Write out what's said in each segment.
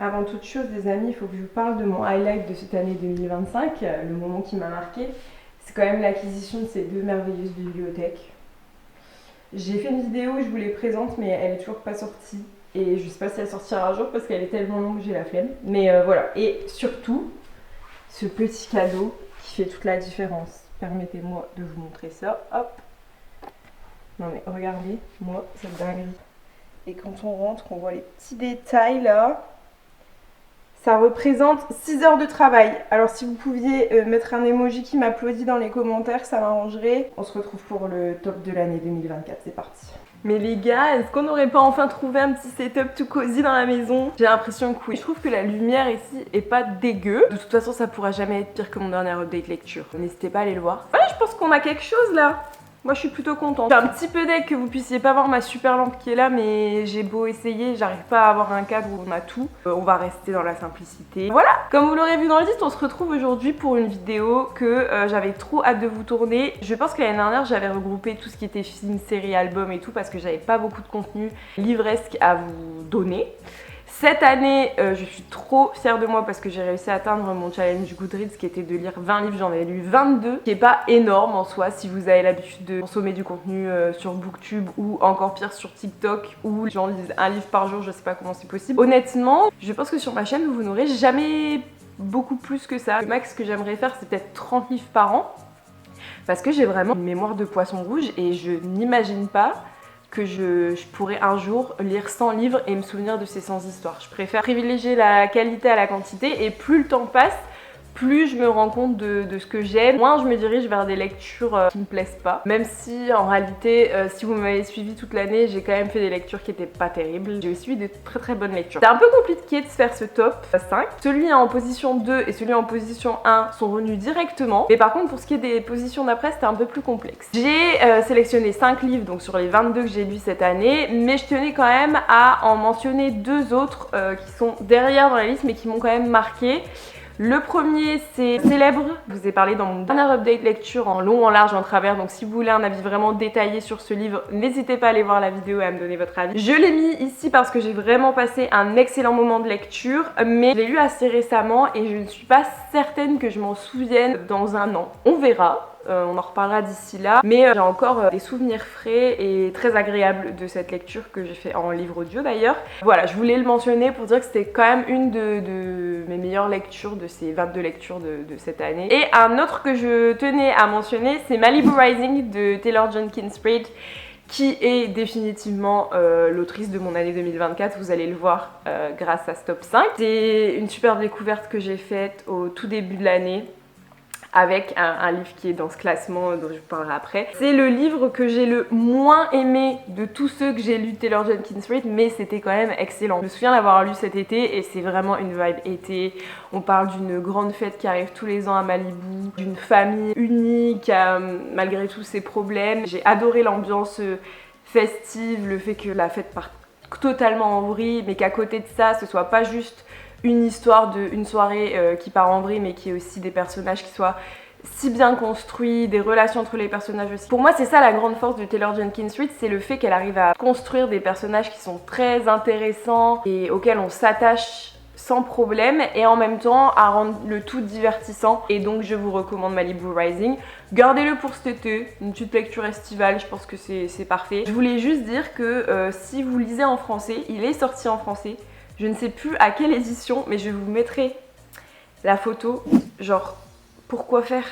Avant toute chose, les amis, il faut que je vous parle de mon highlight de cette année 2025, le moment qui m'a marqué. C'est quand même l'acquisition de ces deux merveilleuses bibliothèques. J'ai fait une vidéo où je vous les présente, mais elle est toujours pas sortie. Et je sais pas si elle sortira un jour parce qu'elle est tellement longue que j'ai la flemme. Mais voilà. Et surtout, ce petit cadeau qui fait toute la différence. Permettez-moi de vous montrer ça. Hop. Non mais regardez, moi, cette dinguerie. Et quand on rentre, on voit les petits détails là. Ça représente 6 heures de travail. Alors si vous pouviez mettre un emoji qui m'applaudit dans les commentaires, ça m'arrangerait. On se retrouve pour le top de l'année 2024, c'est parti. Mais les gars, est-ce qu'on n'aurait pas enfin trouvé un petit setup tout cosy dans la maison? J'ai l'impression que oui. Je trouve que la lumière ici est pas dégueu. De toute façon, ça pourra jamais être pire que mon dernier update lecture. N'hésitez pas à aller le voir. Ouais, je pense qu'on a quelque chose là. Moi je suis plutôt contente. Je suis un petit peu deg que vous puissiez pas voir ma super lampe qui est là, mais j'ai beau essayer, j'arrive pas à avoir un cadre où on a tout. On va rester dans la simplicité. Voilà, comme vous l'aurez vu dans le titre, on se retrouve aujourd'hui pour une vidéo que j'avais trop hâte de vous tourner. Je pense que l'année dernière j'avais regroupé tout ce qui était film, série, album et tout parce que j'avais pas beaucoup de contenu livresque à vous donner. Cette année, je suis trop fière de moi parce que j'ai réussi à atteindre mon challenge Goodreads qui était de lire 20 livres, j'en avais lu 22, qui est pas énorme en soi si vous avez l'habitude de consommer du contenu sur Booktube ou encore pire sur TikTok où les gens lisent un livre par jour, je sais pas comment c'est possible. Honnêtement, je pense que sur ma chaîne vous n'aurez jamais beaucoup plus que ça. Le max que j'aimerais faire c'est peut-être 30 livres par an parce que j'ai vraiment une mémoire de poisson rouge et je n'imagine pas que je pourrais un jour lire 100 livres et me souvenir de ces 100 histoires. Je préfère privilégier la qualité à la quantité et plus le temps passe, plus je me rends compte de ce que j'aime, moins je me dirige vers des lectures qui me plaisent pas. Même si en réalité, si vous m'avez suivi toute l'année, j'ai quand même fait des lectures qui étaient pas terribles. J'ai aussi eu de très très bonnes lectures. C'est un peu compliqué de se faire ce top 5. Celui en position 2 et celui en position 1 sont venus directement. Mais par contre, pour ce qui est des positions d'après, c'était un peu plus complexe. J'ai sélectionné 5 livres donc sur les 22 que j'ai lus cette année, mais je tenais quand même à en mentionner 2 autres qui sont derrière dans la liste mais qui m'ont quand même marqué. Le premier c'est Célèbre, je vous ai parlé dans mon dernier update lecture en long, en large, en travers, donc si vous voulez un avis vraiment détaillé sur ce livre, n'hésitez pas à aller voir la vidéo et à me donner votre avis. Je l'ai mis ici parce que j'ai vraiment passé un excellent moment de lecture, mais je l'ai lu assez récemment et je ne suis pas certaine que je m'en souvienne dans un an. On verra. On en reparlera d'ici là, mais j'ai encore des souvenirs frais et très agréables de cette lecture que j'ai fait en livre audio d'ailleurs. Voilà, je voulais le mentionner pour dire que c'était quand même une de mes meilleures lectures de ces 22 lectures de cette année. Et un autre que je tenais à mentionner, c'est Malibu Rising de Taylor Jenkins Reid, qui est définitivement l'autrice de mon année 2024, vous allez le voir grâce à ce top 5. C'est une superbe découverte que j'ai faite au tout début de l'année, avec un livre qui est dans ce classement dont je vous parlerai après. C'est le livre que j'ai le moins aimé de tous ceux que j'ai lus de Taylor Jenkins Reid, mais c'était quand même excellent. Je me souviens l'avoir lu cet été et c'est vraiment une vibe été. On parle d'une grande fête qui arrive tous les ans à Malibu, d'une famille unie qui a malgré tous ses problèmes. J'ai adoré l'ambiance festive, le fait que la fête parte totalement en vrille, mais qu'à côté de ça, ce soit pas juste une histoire d'une soirée qui part en vrille, mais qui est aussi des personnages qui soient si bien construits, des relations entre les personnages aussi. Pour moi, c'est ça la grande force de Taylor Jenkins Reid, c'est le fait qu'elle arrive à construire des personnages qui sont très intéressants et auxquels on s'attache sans problème et en même temps à rendre le tout divertissant. Et donc je vous recommande Malibu Rising. Gardez-le pour cet été, une petite lecture estivale, je pense que c'est parfait. Je voulais juste dire que si vous lisez en français, il est sorti en français. Je ne sais plus à quelle édition, mais je vous mettrai la photo, genre, pourquoi faire?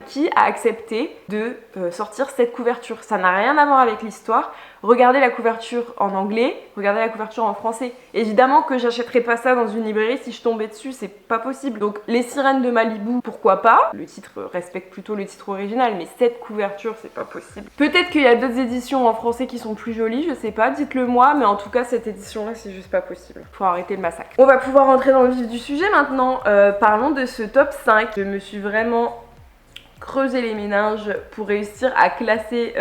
Qui a accepté de sortir cette couverture? Ça n'a rien à voir avec l'histoire. Regardez la couverture en anglais, regardez la couverture en français. Évidemment que j'achèterais pas ça dans une librairie si je tombais dessus, c'est pas possible. Donc les sirènes de Malibu, pourquoi pas? Le titre respecte plutôt le titre original, mais cette couverture, c'est pas possible. Peut-être qu'il y a d'autres éditions en français qui sont plus jolies, je sais pas, dites-le moi, mais en tout cas cette édition-là, c'est juste pas possible. Faut arrêter le massacre. On va pouvoir rentrer dans le vif du sujet maintenant. Parlons de ce top 5. Je me suis vraiment creusé les méninges pour réussir à classer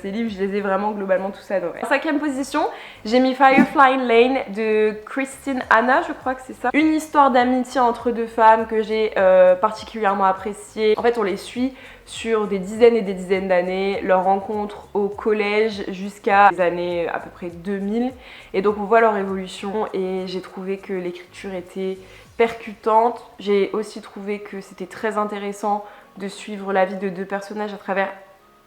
ces livres. Je les ai vraiment globalement tous adorés. En 5e position, j'ai mis Firefly Lane de Christine Hanna, je crois que c'est ça. Une histoire d'amitié entre deux femmes que j'ai particulièrement appréciée. En fait, on les suit sur des dizaines et des dizaines d'années, leur rencontre au collège jusqu'à les années à peu près 2000. Et donc on voit leur évolution et j'ai trouvé que l'écriture était percutante. J'ai aussi trouvé que c'était très intéressant de suivre la vie de deux personnages à travers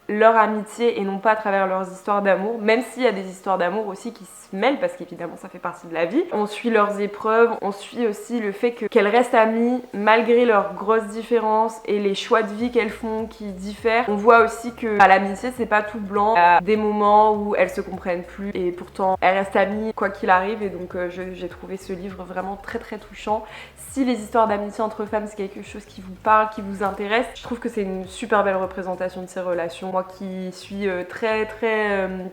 leur amitié et non pas à travers leurs histoires d'amour, même s'il y a des histoires d'amour aussi qui se mêlent parce qu'évidemment ça fait partie de la vie. On suit leurs épreuves, on suit aussi le fait qu'elles restent amies malgré leurs grosses différences et les choix de vie qu'elles font qui diffèrent. On voit aussi que l'amitié c'est pas tout blanc, il y a des moments où elles se comprennent plus et pourtant elles restent amies quoi qu'il arrive et donc j'ai trouvé ce livre vraiment très très touchant. Si les histoires d'amitié entre femmes c'est quelque chose qui vous parle, qui vous intéresse, je trouve que c'est une super belle représentation de ces relations. Moi qui suis très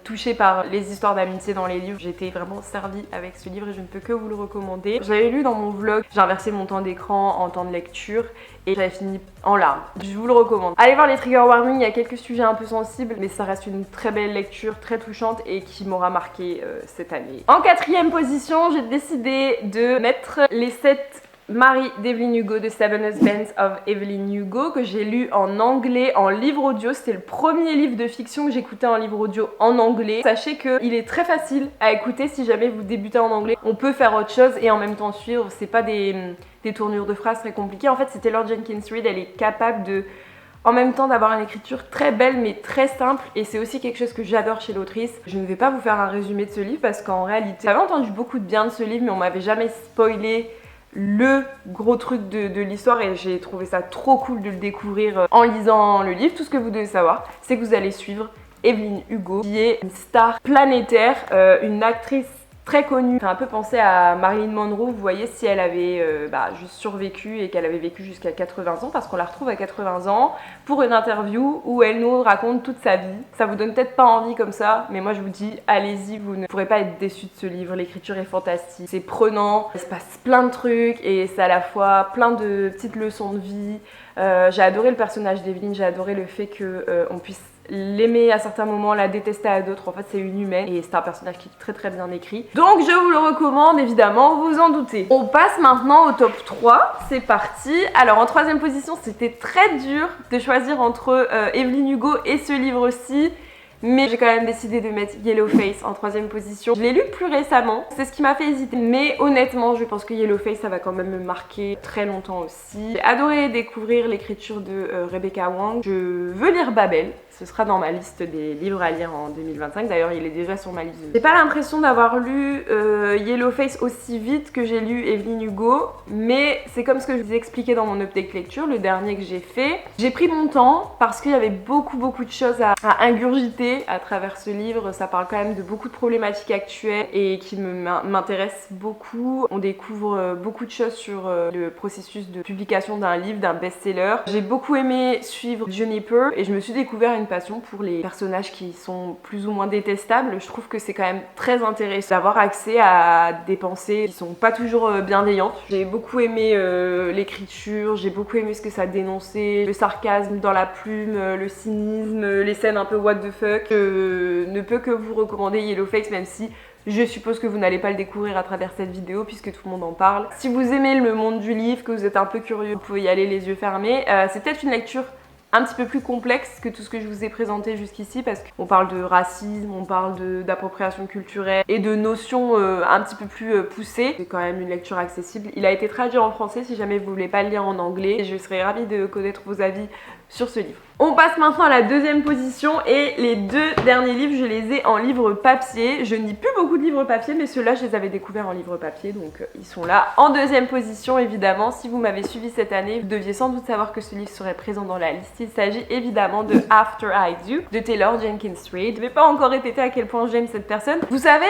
touchée par les histoires d'amitié dans les livres, j'ai été vraiment servie avec ce livre et je ne peux que vous le recommander. J'avais lu dans mon vlog, j'ai inversé mon temps d'écran en temps de lecture et j'avais fini en larmes. Je vous le recommande. Allez voir les trigger warnings, il y a quelques sujets un peu sensibles mais ça reste une très belle lecture, très touchante et qui m'aura marqué cette année. En 4e position, j'ai décidé de mettre les 7 Marie d'Evelyn Hugo de Seven Husbands of Evelyn Hugo que j'ai lu en anglais en livre audio. C'était le premier livre de fiction que j'écoutais en livre audio en anglais. Sachez qu'il est très facile à écouter si jamais vous débutez en anglais. On peut faire autre chose et en même temps suivre. C'est pas des tournures de phrases très compliquées. En fait, c'est Taylor Jenkins Reid. Elle est capable de en même temps d'avoir une écriture très belle mais très simple et c'est aussi quelque chose que j'adore chez l'autrice. Je ne vais pas vous faire un résumé de ce livre parce qu'en réalité, j'avais entendu beaucoup de bien de ce livre mais on m'avait jamais spoilé le gros truc de l'histoire et j'ai trouvé ça trop cool de le découvrir en lisant le livre. Tout ce que vous devez savoir, c'est que vous allez suivre Evelyn Hugo, qui est une star planétaire, une actrice très connue. Ça fait un peu penser à Marilyn Monroe, vous voyez, si elle avait juste survécu et qu'elle avait vécu jusqu'à 80 ans, parce qu'on la retrouve à 80 ans pour une interview où elle nous raconte toute sa vie. Ça vous donne peut-être pas envie comme ça, mais moi je vous dis, allez-y, vous ne pourrez pas être déçus de ce livre. L'écriture est fantastique, c'est prenant, il se passe plein de trucs et c'est à la fois plein de petites leçons de vie. J'ai adoré le personnage d'Evelyn, j'ai adoré le fait qu'on puisse l'aimer à certains moments, la détester à d'autres. En fait, c'est une humaine et c'est un personnage qui est très bien écrit. Donc, je vous le recommande, évidemment, vous en doutez. On passe maintenant au top 3. C'est parti. Alors, en 3e position, c'était très dur de choisir entre Evelyn Hugo et ce livre-ci. Mais j'ai quand même décidé de mettre Yellowface en 3e position. Je l'ai lu plus récemment, c'est ce qui m'a fait hésiter. Mais honnêtement, je pense que Yellowface, ça va quand même me marquer très longtemps aussi. J'ai adoré découvrir l'écriture de Rebecca Wang. Je veux lire Babel. Ce sera dans ma liste des livres à lire en 2025. D'ailleurs, il est déjà sur ma liste. J'ai pas l'impression d'avoir lu Yellowface aussi vite que j'ai lu Evelyn Hugo. Mais c'est comme ce que je vous ai expliqué dans mon update lecture, le dernier que j'ai fait. J'ai pris mon temps parce qu'il y avait beaucoup de choses à ingurgiter à travers ce livre. Ça parle quand même de beaucoup de problématiques actuelles et qui m'intéressent beaucoup. On découvre beaucoup de choses sur le processus de publication d'un livre, d'un best-seller. J'ai beaucoup aimé suivre Juniper et je me suis découvert une passion pour les personnages qui sont plus ou moins détestables. Je trouve que c'est quand même très intéressant d'avoir accès à des pensées qui sont pas toujours bienveillantes. J'ai beaucoup aimé l'écriture, j'ai beaucoup aimé ce que ça dénonçait, le sarcasme dans la plume, le cynisme, les scènes un peu what the fuck. Je ne peux que vous recommander Yellowface, même si je suppose que vous n'allez pas le découvrir à travers cette vidéo puisque tout le monde en parle. Si vous aimez le monde du livre, que vous êtes un peu curieux, vous pouvez y aller les yeux fermés. C'est peut-être une lecture un petit peu plus complexe que tout ce que je vous ai présenté jusqu'ici parce qu'on parle de racisme, on parle d'appropriation culturelle et de notions un petit peu plus poussées. C'est quand même une lecture accessible. Il a été traduit en français si jamais vous voulez pas le lire en anglais et je serais ravie de connaître vos avis sur ce livre. On passe maintenant à la 2e position et les 2 derniers livres, je les ai en livre papier. Je ne lis plus beaucoup de livres papier, mais ceux-là, je les avais découverts en livre papier, donc ils sont là. En 2e position, évidemment, si vous m'avez suivi cette année, vous deviez sans doute savoir que ce livre serait présent dans la liste. Il s'agit évidemment de After I Do, de Taylor Jenkins Reid. Je ne vais pas encore répéter à quel point j'aime cette personne. Vous savez,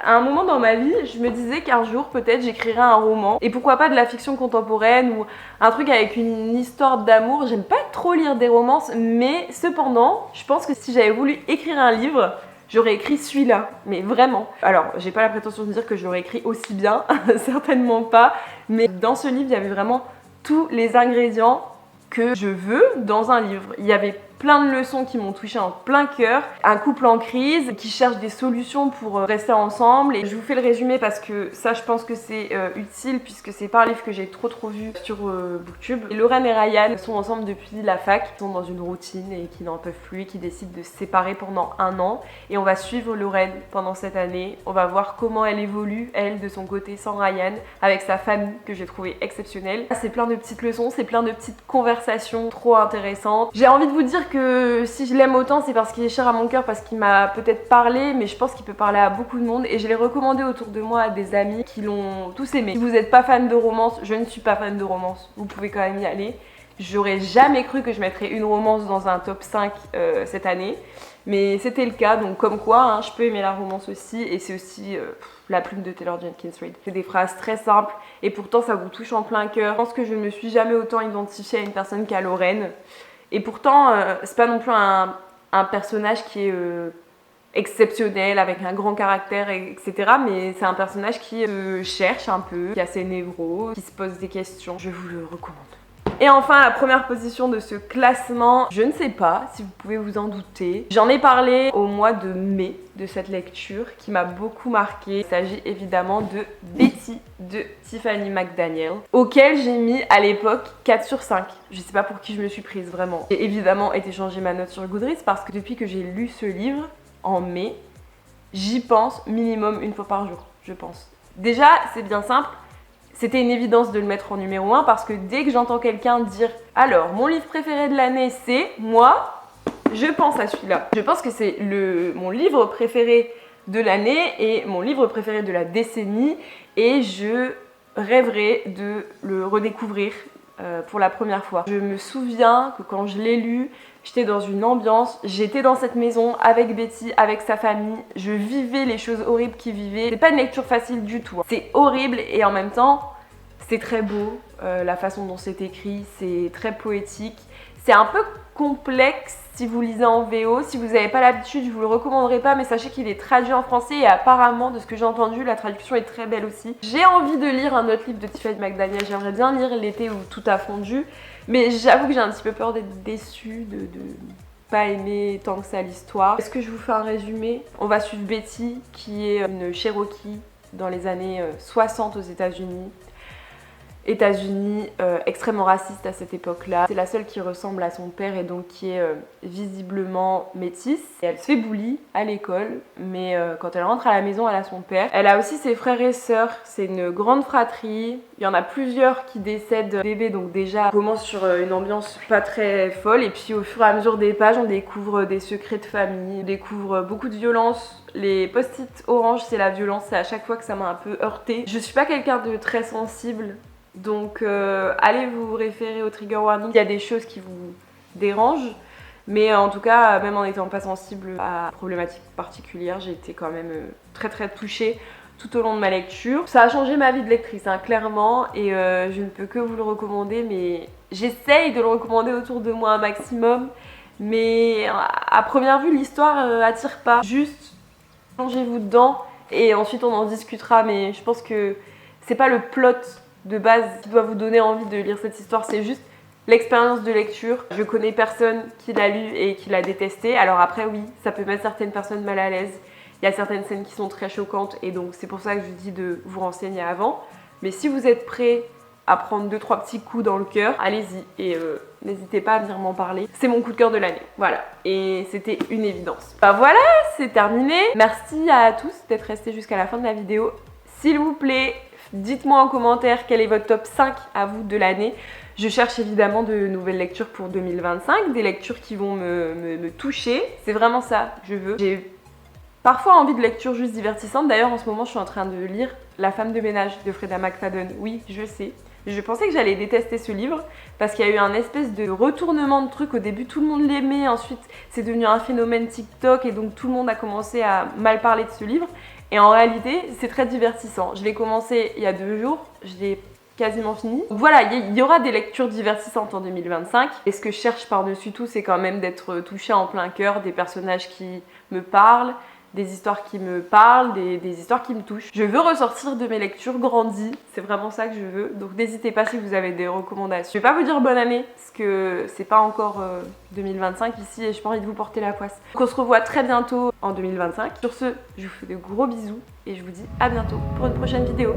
à un moment dans ma vie, je me disais qu'un jour, peut-être, j'écrirais un roman, et pourquoi pas de la fiction contemporaine ou un truc avec une histoire d'amour. J'aime pas trop lire des romances, mais cependant, je pense que si j'avais voulu écrire un livre, j'aurais écrit celui-là, mais vraiment. Alors, j'ai pas la prétention de dire que je l'aurais écrit aussi bien, certainement pas, mais dans ce livre, il y avait vraiment tous les ingrédients que je veux dans un livre. Il y avait plein de leçons qui m'ont touchée en plein cœur. Un couple en crise qui cherche des solutions pour rester ensemble. Et je vous fais le résumé parce que ça, je pense que c'est utile puisque c'est pas un livre que j'ai trop vu sur Booktube. Et Lorraine et Ryan sont ensemble depuis la fac. Ils sont dans une routine et qui n'en peuvent plus et qui décident de se séparer pendant 1 an. Et on va suivre Lorraine pendant cette année. On va voir comment elle évolue, elle, de son côté, sans Ryan, avec sa famille que j'ai trouvé exceptionnelle. C'est plein de petites leçons, c'est plein de petites conversations trop intéressantes. J'ai envie de vous dire que si je l'aime autant, c'est parce qu'il est cher à mon cœur, parce qu'il m'a peut-être parlé, mais je pense qu'il peut parler à beaucoup de monde et je l'ai recommandé autour de moi à des amis qui l'ont tous aimé. Si vous n'êtes pas fan de romance, je ne suis pas fan de romance, vous pouvez quand même y aller. J'aurais jamais cru que je mettrais une romance dans un top 5 cette année, mais c'était le cas, donc comme quoi, hein, je peux aimer la romance aussi, et c'est aussi la plume de Taylor Jenkins Reid. C'est des phrases très simples, et pourtant ça vous touche en plein cœur. Je pense que je ne me suis jamais autant identifiée à une personne qu'à Lorraine. Et pourtant, c'est pas non plus un personnage qui est exceptionnel, avec un grand caractère, etc. Mais c'est un personnage qui cherche un peu, qui a ses névros, qui se pose des questions. Je vous le recommande. Et enfin, la première position de ce classement, je ne sais pas si vous pouvez vous en douter. J'en ai parlé au mois de mai de cette lecture qui m'a beaucoup marquée. Il s'agit évidemment de Betty de Tiffany McDaniel, auquel j'ai mis à l'époque 4 sur 5. Je sais pas pour qui je me suis prise vraiment. J'ai évidemment été changer ma note sur Goodreads parce que depuis que j'ai lu ce livre en mai, j'y pense minimum 1 fois par jour, je pense. Déjà, c'est bien simple. C'était une évidence de le mettre en numéro 1 parce que dès que j'entends quelqu'un dire « Alors, mon livre préféré de l'année, c'est… » Moi, je pense à celui-là. Je pense que c'est mon livre préféré de l'année et mon livre préféré de la décennie et je rêverais de le redécouvrir pour la première fois. Je me souviens que quand je l'ai lu, j'étais dans une ambiance, j'étais dans cette maison avec Betty, avec sa famille, je vivais les choses horribles qu'il vivait. C'est pas une lecture facile du tout, hein. C'est horrible et en même temps, c'est très beau, la façon dont c'est écrit, c'est très poétique. C'est un peu complexe si vous lisez en VO, si vous n'avez pas l'habitude, je vous le recommanderais pas, mais sachez qu'il est traduit en français et apparemment, de ce que j'ai entendu, la traduction est très belle aussi. J'ai envie de lire un autre livre de Tiffany McDaniel, j'aimerais bien lire L'été où tout a fondu, mais j'avoue que j'ai un petit peu peur d'être déçue, de pas aimer tant que ça l'histoire. Est-ce que je vous fais un résumé? On va suivre Betty, qui est une Cherokee dans les années 60 aux États-Unis. Extrêmement raciste à cette époque-là. C'est la seule qui ressemble à son père et donc qui est visiblement métisse. Et elle se fait bully à l'école, mais quand elle rentre à la maison, elle a son père. Elle a aussi ses frères et sœurs, c'est une grande fratrie. Il y en a plusieurs qui décèdent bébés, donc déjà on commence sur une ambiance pas très folle. Et puis au fur et à mesure des pages, on découvre des secrets de famille, on découvre beaucoup de violence. Les post-it orange, c'est la violence, c'est à chaque fois que ça m'a un peu heurtée. Je suis pas quelqu'un de très sensible. Donc allez vous référer au trigger warning, il y a des choses qui vous dérangent, mais en tout cas, même en n'étant pas sensible à problématiques particulières, j'ai été quand même très touchée tout au long de ma lecture. Ça a changé ma vie de lectrice, hein, clairement, et je ne peux que vous le recommander, mais j'essaye de le recommander autour de moi un maximum, mais à première vue, l'histoire attire pas. Juste, plongez-vous dedans, et ensuite on en discutera, mais je pense que c'est pas le plot de base qui doit vous donner envie de lire cette histoire, c'est juste l'expérience de lecture. Je connais personne qui l'a lu et qui l'a détesté, alors après oui, ça peut mettre certaines personnes mal à l'aise, il y a certaines scènes qui sont très choquantes et donc c'est pour ça que je vous dis de vous renseigner avant, mais si vous êtes prêt à prendre 2-3 petits coups dans le cœur, allez-y et n'hésitez pas à venir m'en parler. C'est mon coup de cœur de l'année, voilà, et c'était une évidence. Bah voilà, c'est terminé. Merci à tous d'être restés jusqu'à la fin de la vidéo. S'il vous plaît, dites-moi en commentaire quel est votre top 5 à vous de l'année. Je cherche évidemment de nouvelles lectures pour 2025, des lectures qui vont me toucher. C'est vraiment ça que je veux. J'ai parfois envie de lectures juste divertissantes. D'ailleurs, en ce moment, je suis en train de lire La femme de ménage de Freida McFadden. Oui, je sais. Je pensais que j'allais détester ce livre parce qu'il y a eu un espèce de retournement de truc. Au début, tout le monde l'aimait. Ensuite, c'est devenu un phénomène TikTok et donc tout le monde a commencé à mal parler de ce livre. Et en réalité, c'est très divertissant. Je l'ai commencé il y a 2 jours, je l'ai quasiment fini. Donc voilà, il y aura des lectures divertissantes en 2025. Et ce que je cherche par-dessus tout, c'est quand même d'être touchée en plein cœur, des personnages qui me parlent, des histoires qui me parlent, des histoires qui me touchent. Je veux ressortir de mes lectures grandies, c'est vraiment ça que je veux. Donc n'hésitez pas si vous avez des recommandations. Je vais pas vous dire bonne année, parce que c'est pas encore 2025 ici et j'ai pas envie de vous porter la poisse. Donc on se revoit très bientôt en 2025. Sur ce, je vous fais de gros bisous et je vous dis à bientôt pour une prochaine vidéo.